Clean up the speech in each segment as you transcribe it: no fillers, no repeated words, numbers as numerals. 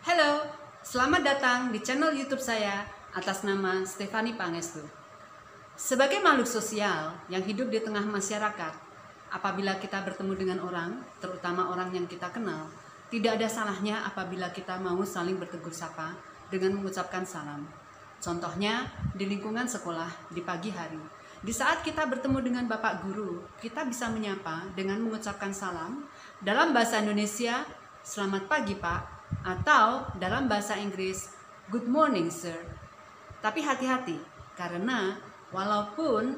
Halo, selamat datang di channel YouTube saya atas nama Stefani Pangestu. Sebagai makhluk sosial yang hidup di tengah masyarakat, apabila kita bertemu dengan orang, terutama orang yang kita kenal, tidak ada salahnya apabila kita mau saling bertegur sapa dengan mengucapkan salam. Contohnya di lingkungan sekolah di pagi hari. Di saat kita bertemu dengan Bapak Guru, kita bisa menyapa dengan mengucapkan salam. Dalam bahasa Indonesia, selamat pagi Pak, atau dalam bahasa Inggris, good morning sir. Tapi hati-hati, karena walaupun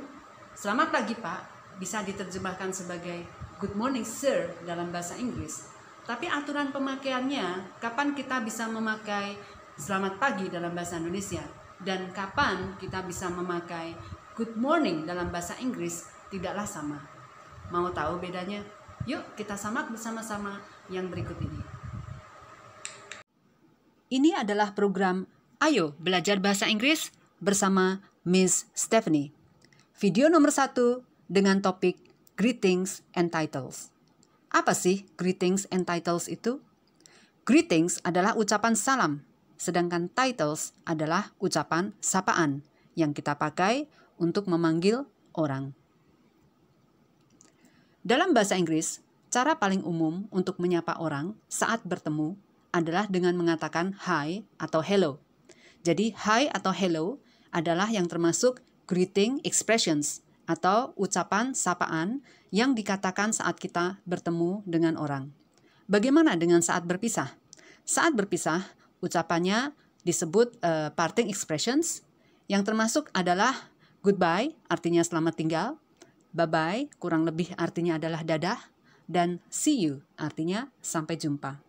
selamat pagi Pak bisa diterjemahkan sebagai good morning sir dalam bahasa Inggris, tapi aturan pemakaiannya kapan kita bisa memakai selamat pagi dalam bahasa Indonesia dan kapan kita bisa memakai good morning dalam bahasa Inggris tidaklah sama. Mau tahu bedanya? Yuk kita simak bersama-sama yang berikut ini. Ini adalah program Ayo Belajar Bahasa Inggris bersama Miss Stephanie. Video nomor 1 dengan topik Greetings and Titles. Apa sih Greetings and Titles itu? Greetings adalah ucapan salam, sedangkan titles adalah ucapan sapaan yang kita pakai untuk memanggil orang. Dalam bahasa Inggris, cara paling umum untuk menyapa orang saat bertemu adalah dengan mengatakan hi atau hello. Jadi hi atau hello adalah yang termasuk greeting expressions atau ucapan sapaan yang dikatakan saat kita bertemu dengan orang. Bagaimana dengan saat berpisah? Saat berpisah, ucapannya disebut parting expressions yang termasuk adalah goodbye artinya selamat tinggal, bye-bye kurang lebih artinya adalah dadah, dan see you artinya sampai jumpa.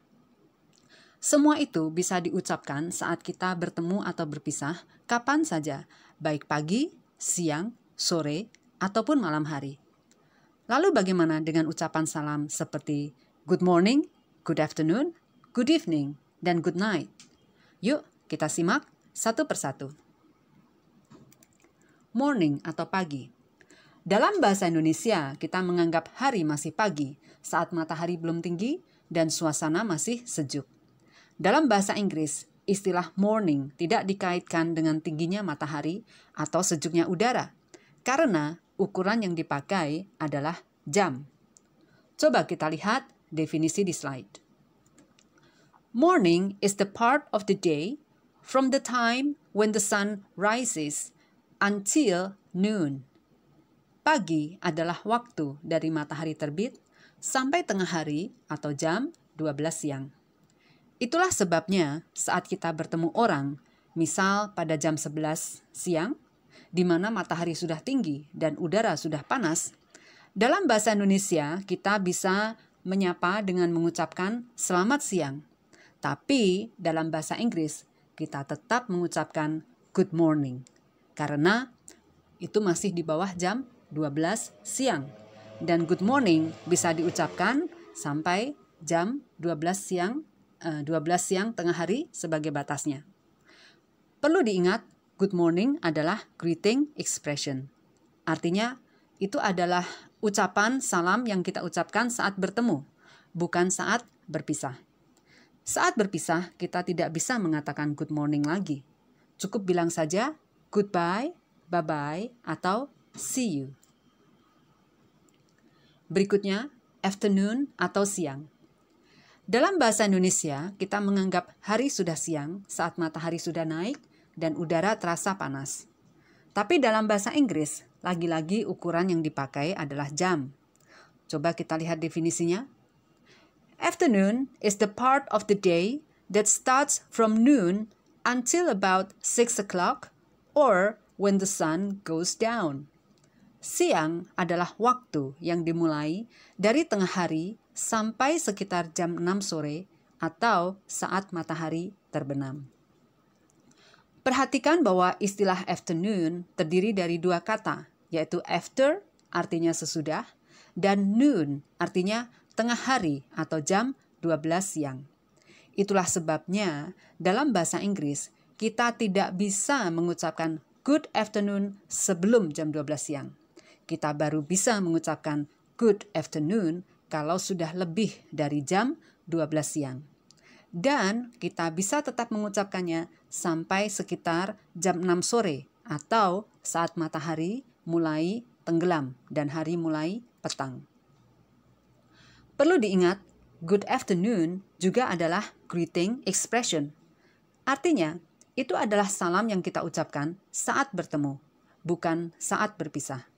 Semua itu bisa diucapkan saat kita bertemu atau berpisah kapan saja, baik pagi, siang, sore, ataupun malam hari. Lalu bagaimana dengan ucapan salam seperti good morning, good afternoon, good evening, dan good night? Yuk kita simak satu persatu. Morning atau pagi. Dalam bahasa Indonesia, kita menganggap hari masih pagi saat matahari belum tinggi dan suasana masih sejuk. Dalam bahasa Inggris, istilah morning tidak dikaitkan dengan tingginya matahari atau sejuknya udara, karena ukuran yang dipakai adalah jam. Coba kita lihat definisi di slide. Morning is the part of the day from the time when the sun rises until noon. Pagi adalah waktu dari matahari terbit sampai tengah hari atau jam 12 siang. Itulah sebabnya saat kita bertemu orang, misal pada jam 11 siang, di mana matahari sudah tinggi dan udara sudah panas, dalam bahasa Indonesia kita bisa menyapa dengan mengucapkan selamat siang. Tapi dalam bahasa Inggris kita tetap mengucapkan good morning, karena itu masih di bawah jam 12 siang. Dan good morning bisa diucapkan sampai jam 12 siang tengah hari sebagai batasnya. Perlu diingat, good morning adalah greeting expression. Artinya, itu adalah ucapan salam yang kita ucapkan saat bertemu, bukan saat berpisah. Saat berpisah, kita tidak bisa mengatakan good morning lagi. Cukup bilang saja goodbye, bye-bye, atau see you. Berikutnya, afternoon atau siang. Dalam bahasa Indonesia, kita menganggap hari sudah siang saat matahari sudah naik dan udara terasa panas. Tapi dalam bahasa Inggris, lagi-lagi ukuran yang dipakai adalah jam. Coba kita lihat definisinya. Afternoon is the part of the day that starts from noon until about 6 o'clock or when the sun goes down. Siang adalah waktu yang dimulai dari tengah hari sampai sekitar jam 6 sore atau saat matahari terbenam. Perhatikan bahwa istilah afternoon terdiri dari dua kata, yaitu after artinya sesudah dan noon artinya tengah hari atau jam 12 siang. Itulah sebabnya dalam bahasa Inggris kita tidak bisa mengucapkan good afternoon sebelum jam 12 siang. Kita baru bisa mengucapkan good afternoon kalau sudah lebih dari jam 12 siang. Dan kita bisa tetap mengucapkannya sampai sekitar jam 6 sore atau saat matahari mulai tenggelam dan hari mulai petang. Perlu diingat, good afternoon juga adalah greeting expression. Artinya, itu adalah salam yang kita ucapkan saat bertemu, bukan saat berpisah.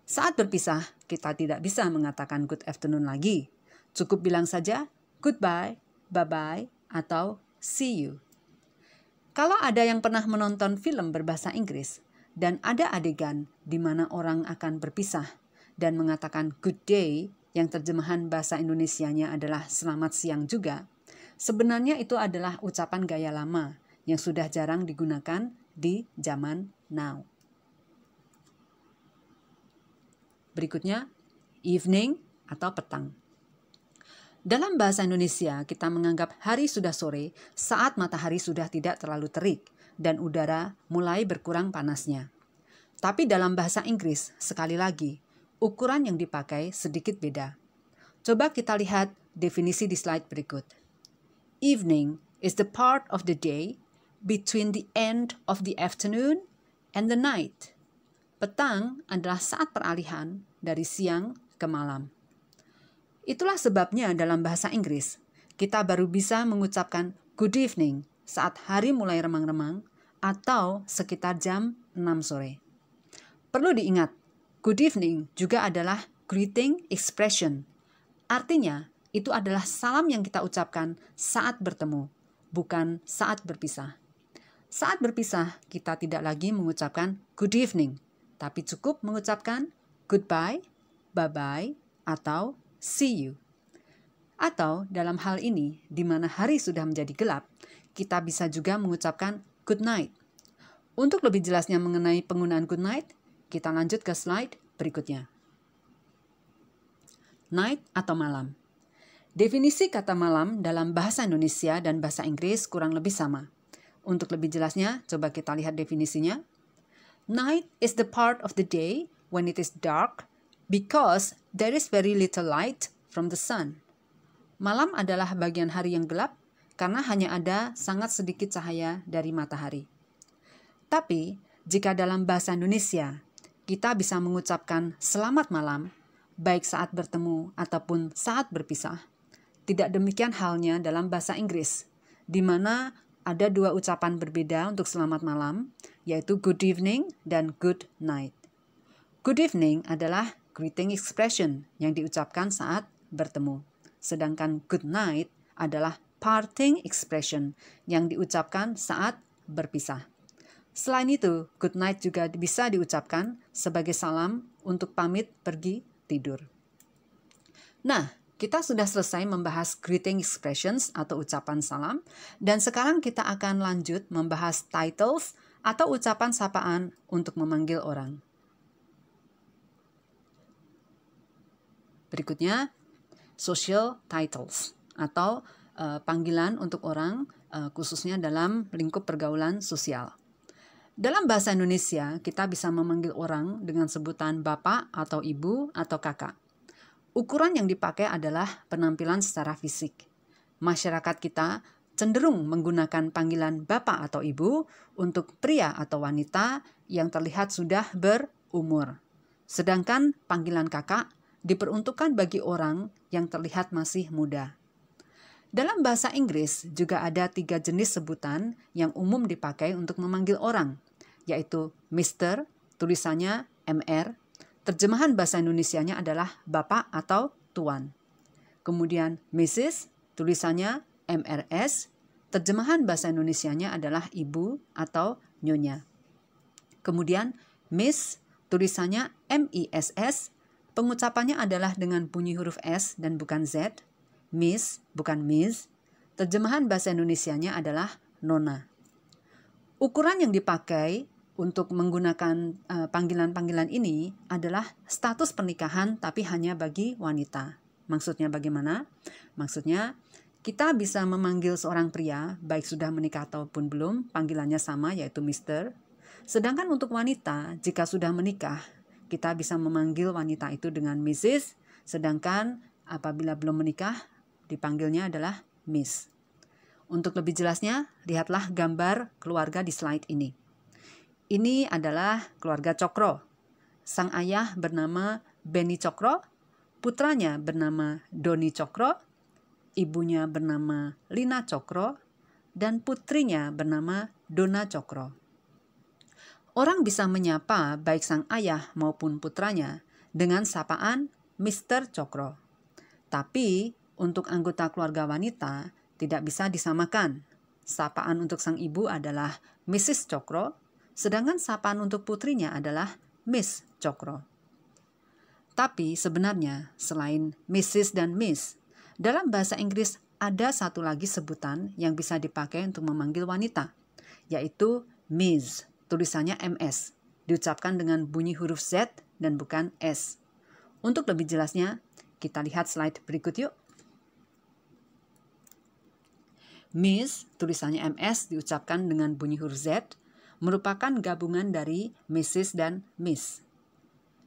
Saat berpisah, kita tidak bisa mengatakan good afternoon lagi. Cukup bilang saja goodbye, bye-bye, atau see you. Kalau ada yang pernah menonton film berbahasa Inggris dan ada adegan di mana orang akan berpisah dan mengatakan good day yang terjemahan bahasa Indonesianya adalah selamat siang juga, sebenarnya itu adalah ucapan gaya lama yang sudah jarang digunakan di zaman now. Berikutnya, evening atau petang. Dalam bahasa Indonesia, kita menganggap hari sudah sore saat matahari sudah tidak terlalu terik dan udara mulai berkurang panasnya. Tapi dalam bahasa Inggris, sekali lagi, ukuran yang dipakai sedikit beda. Coba kita lihat definisi di slide berikut. Evening is the part of the day between the end of the afternoon and the night. Petang adalah saat peralihan dari siang ke malam. Itulah sebabnya dalam bahasa Inggris, kita baru bisa mengucapkan good evening saat hari mulai remang-remang atau sekitar jam 6 sore. Perlu diingat, good evening juga adalah greeting expression. Artinya, itu adalah salam yang kita ucapkan saat bertemu, bukan saat berpisah. Saat berpisah, kita tidak lagi mengucapkan good evening, tapi cukup mengucapkan goodbye, bye-bye, atau see you. Atau dalam hal ini, di mana hari sudah menjadi gelap, kita bisa juga mengucapkan good night. Untuk lebih jelasnya mengenai penggunaan good night, kita lanjut ke slide berikutnya. Night atau malam. Definisi kata malam dalam bahasa Indonesia dan bahasa Inggris kurang lebih sama. Untuk lebih jelasnya, coba kita lihat definisinya. Night is the part of the day when it is dark because there is very little light from the sun. Malam adalah bagian hari yang gelap karena hanya ada sangat sedikit cahaya dari matahari. Tapi, jika dalam bahasa Indonesia, kita bisa mengucapkan selamat malam, baik saat bertemu ataupun saat berpisah. Tidak demikian halnya dalam bahasa Inggris, di mana ada dua ucapan berbeda untuk selamat malam, yaitu good evening dan good night. Good evening adalah greeting expression yang diucapkan saat bertemu. Sedangkan good night adalah parting expression yang diucapkan saat berpisah. Selain itu, good night juga bisa diucapkan sebagai salam untuk pamit pergi tidur. Nah, kita sudah selesai membahas greeting expressions atau ucapan salam, dan sekarang kita akan lanjut membahas titles atau ucapan sapaan untuk memanggil orang. Berikutnya, social titles atau panggilan untuk orang khususnya dalam lingkup pergaulan sosial. Dalam bahasa Indonesia, kita bisa memanggil orang dengan sebutan bapak atau ibu atau kakak. Ukuran yang dipakai adalah penampilan secara fisik. Masyarakat kita cenderung menggunakan panggilan bapak atau ibu untuk pria atau wanita yang terlihat sudah berumur. Sedangkan panggilan kakak diperuntukkan bagi orang yang terlihat masih muda. Dalam bahasa Inggris juga ada 3 jenis sebutan yang umum dipakai untuk memanggil orang, yaitu Mr, tulisannya MR, terjemahan bahasa Indonesianya adalah Bapak atau Tuan. Kemudian Mrs, tulisannya MRS, terjemahan bahasa Indonesianya adalah Ibu atau Nyonya. Kemudian Miss, tulisannya MISS, pengucapannya adalah dengan bunyi huruf S dan bukan Z. Miss, bukan Miss. Terjemahan bahasa Indonesianya adalah Nona. Ukuran yang dipakai untuk menggunakan panggilan-panggilan ini adalah status pernikahan tapi hanya bagi wanita. Maksudnya bagaimana? Maksudnya kita bisa memanggil seorang pria baik sudah menikah ataupun belum, panggilannya sama yaitu Mr. Sedangkan untuk wanita, jika sudah menikah, kita bisa memanggil wanita itu dengan Mrs. Sedangkan apabila belum menikah, dipanggilnya adalah Miss. Untuk lebih jelasnya, lihatlah gambar keluarga di slide ini. Ini adalah keluarga Cokro. Sang ayah bernama Beni Cokro, putranya bernama Doni Cokro, ibunya bernama Lina Cokro, dan putrinya bernama Dona Cokro. Orang bisa menyapa baik sang ayah maupun putranya dengan sapaan Mr. Cokro. Tapi untuk anggota keluarga wanita tidak bisa disamakan. Sapaan untuk sang ibu adalah Mrs. Cokro, sedangkan sapaan untuk putrinya adalah Miss Cokro. Tapi sebenarnya selain Mrs. dan Miss, dalam bahasa Inggris ada satu lagi sebutan yang bisa dipakai untuk memanggil wanita, yaitu Ms. Tulisannya MS, diucapkan dengan bunyi huruf Z dan bukan S. Untuk lebih jelasnya, kita lihat slide berikut yuk. Miss, tulisannya MS, diucapkan dengan bunyi huruf Z, merupakan gabungan dari Mrs. dan Miss.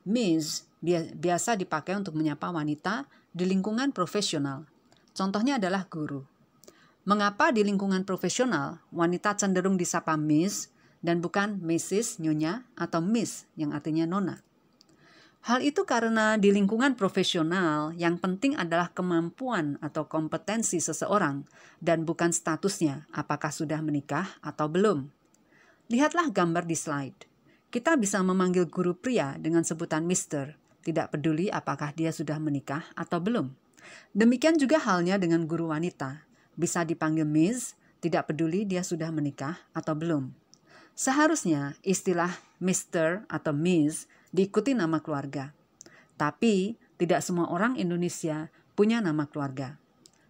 Miss biasa dipakai untuk menyapa wanita di lingkungan profesional. Contohnya adalah guru. Mengapa di lingkungan profesional wanita cenderung disapa Miss dan bukan Mrs. Nyonya atau Miss yang artinya nona? Hal itu karena di lingkungan profesional yang penting adalah kemampuan atau kompetensi seseorang dan bukan statusnya apakah sudah menikah atau belum. Lihatlah gambar di slide. Kita bisa memanggil guru pria dengan sebutan Mr., tidak peduli apakah dia sudah menikah atau belum. Demikian juga halnya dengan guru wanita. Bisa dipanggil Miss, tidak peduli dia sudah menikah atau belum. Seharusnya istilah Mr. atau Miss diikuti nama keluarga. Tapi tidak semua orang Indonesia punya nama keluarga.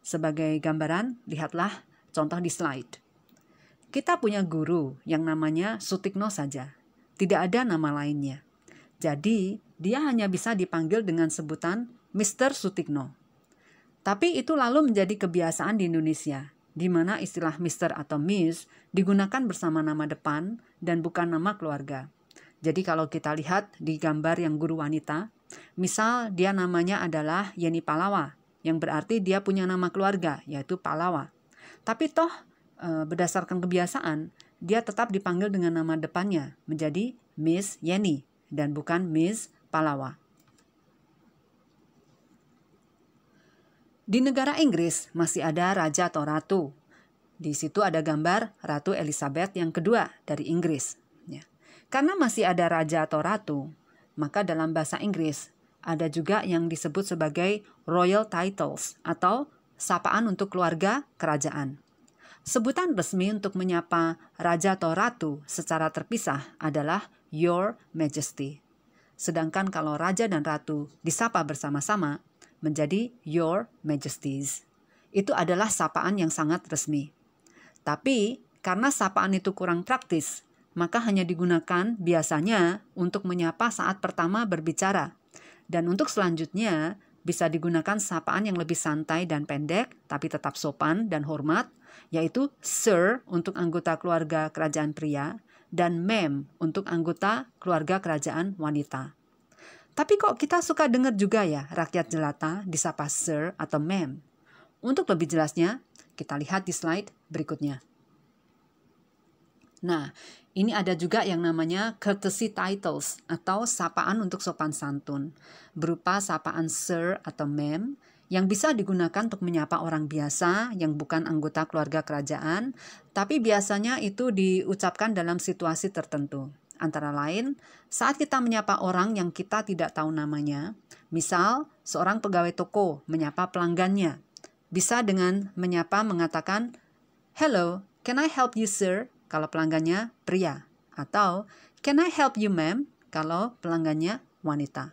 Sebagai gambaran, lihatlah contoh di slide. Kita punya guru yang namanya Sutikno saja. Tidak ada nama lainnya. Jadi, dia hanya bisa dipanggil dengan sebutan Mr. Sutikno. Tapi itu lalu menjadi kebiasaan di Indonesia, di mana istilah Mr. atau Miss digunakan bersama nama depan dan bukan nama keluarga. Jadi kalau kita lihat di gambar yang guru wanita, misal dia namanya adalah Yeni Palawa, yang berarti dia punya nama keluarga, yaitu Palawa. Tapi toh berdasarkan kebiasaan, dia tetap dipanggil dengan nama depannya, menjadi Miss Yeni dan bukan Miss Palawa. Di negara Inggris masih ada raja atau ratu. Di situ ada gambar Ratu Elizabeth yang kedua dari Inggris. Ya. Karena masih ada raja atau ratu, maka dalam bahasa Inggris ada juga yang disebut sebagai royal titles atau sapaan untuk keluarga kerajaan. Sebutan resmi untuk menyapa raja atau ratu secara terpisah adalah Your Majesty. Sedangkan kalau raja dan ratu disapa bersama-sama menjadi Your Majesties. Itu adalah sapaan yang sangat resmi. Tapi karena sapaan itu kurang praktis, maka hanya digunakan biasanya untuk menyapa saat pertama berbicara. Dan untuk selanjutnya bisa digunakan sapaan yang lebih santai dan pendek, tapi tetap sopan dan hormat, yaitu Sir untuk anggota keluarga kerajaan pria, dan Ma'am untuk anggota keluarga kerajaan wanita. Tapi kok kita suka dengar juga ya rakyat jelata disapa Sir atau Ma'am? Untuk lebih jelasnya, kita lihat di slide berikutnya. Nah, ini ada juga yang namanya courtesy titles atau sapaan untuk sopan santun, berupa sapaan Sir atau Ma'am yang bisa digunakan untuk menyapa orang biasa yang bukan anggota keluarga kerajaan, tapi biasanya itu diucapkan dalam situasi tertentu. Antara lain, saat kita menyapa orang yang kita tidak tahu namanya, misal seorang pegawai toko menyapa pelanggannya, bisa dengan menyapa mengatakan, "Hello, can I help you sir?" kalau pelanggannya pria, atau "Can I help you ma'am?" kalau pelanggannya wanita.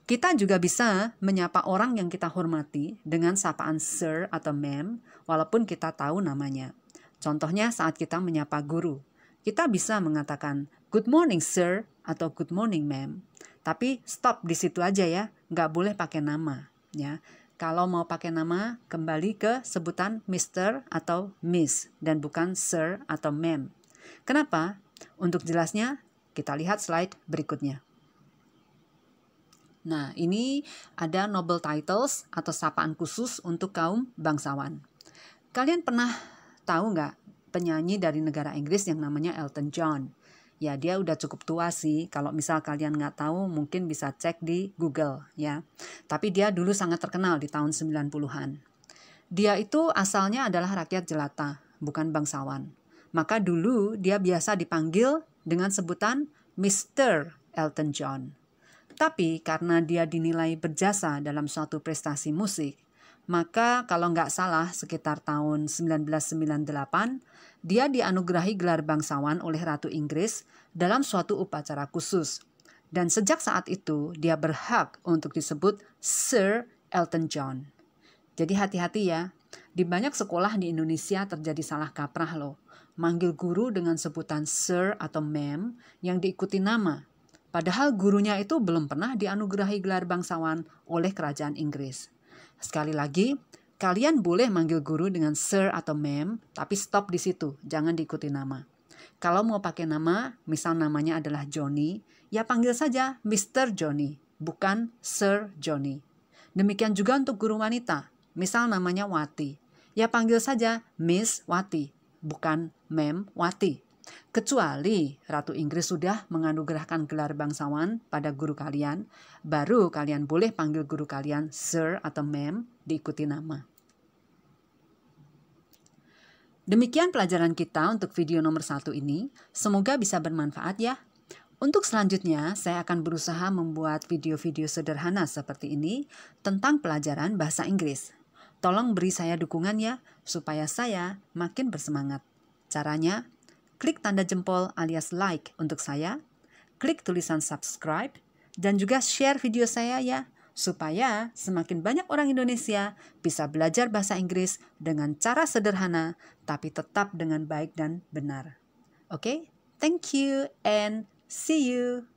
Kita juga bisa menyapa orang yang kita hormati dengan sapaan sir atau ma'am, walaupun kita tahu namanya. Contohnya saat kita menyapa guru. Kita bisa mengatakan, "Good morning, sir," atau "Good morning, ma'am." Tapi stop di situ aja ya, nggak boleh pakai nama. Ya. Kalau mau pakai nama, kembali ke sebutan Mr. atau Miss, dan bukan Sir atau Ma'am. Kenapa? Untuk jelasnya, kita lihat slide berikutnya. Nah, ini ada noble titles atau sapaan khusus untuk kaum bangsawan. Kalian pernah tahu nggak penyanyi dari negara Inggris yang namanya Elton John? Ya, dia udah cukup tua sih. Kalau misal kalian nggak tahu, mungkin bisa cek di Google ya. Tapi dia dulu sangat terkenal di tahun 90-an. Dia itu asalnya adalah rakyat jelata, bukan bangsawan. Maka dulu dia biasa dipanggil dengan sebutan Mr. Elton John. Tapi karena dia dinilai berjasa dalam suatu prestasi musik, maka kalau nggak salah sekitar tahun 1998, dia dianugerahi gelar bangsawan oleh Ratu Inggris dalam suatu upacara khusus. Dan sejak saat itu, dia berhak untuk disebut Sir Elton John. Jadi hati-hati ya, di banyak sekolah di Indonesia terjadi salah kaprah loh. Manggil guru dengan sebutan Sir atau Ma'am yang diikuti nama. Padahal gurunya itu belum pernah dianugerahi gelar bangsawan oleh kerajaan Inggris. Sekali lagi, kalian boleh manggil guru dengan Sir atau Ma'am, tapi stop di situ, jangan diikuti nama. Kalau mau pakai nama, misal namanya adalah Johnny, ya panggil saja Mr. Johnny, bukan Sir Johnny. Demikian juga untuk guru wanita, misal namanya Wati, ya panggil saja Miss Wati, bukan Ma'am Wati. Kecuali Ratu Inggris sudah menganugerahkan gelar bangsawan pada guru kalian, baru kalian boleh panggil guru kalian Sir atau Ma'am diikuti nama. Demikian pelajaran kita untuk video nomor 1 ini. Semoga bisa bermanfaat ya. Untuk selanjutnya, saya akan berusaha membuat video-video sederhana seperti ini tentang pelajaran bahasa Inggris. Tolong beri saya dukungan ya, supaya saya makin bersemangat. Caranya, klik tanda jempol alias like untuk saya, klik tulisan subscribe, dan juga share video saya ya, supaya semakin banyak orang Indonesia bisa belajar bahasa Inggris dengan cara sederhana, tapi tetap dengan baik dan benar. Oke, thank you and see you.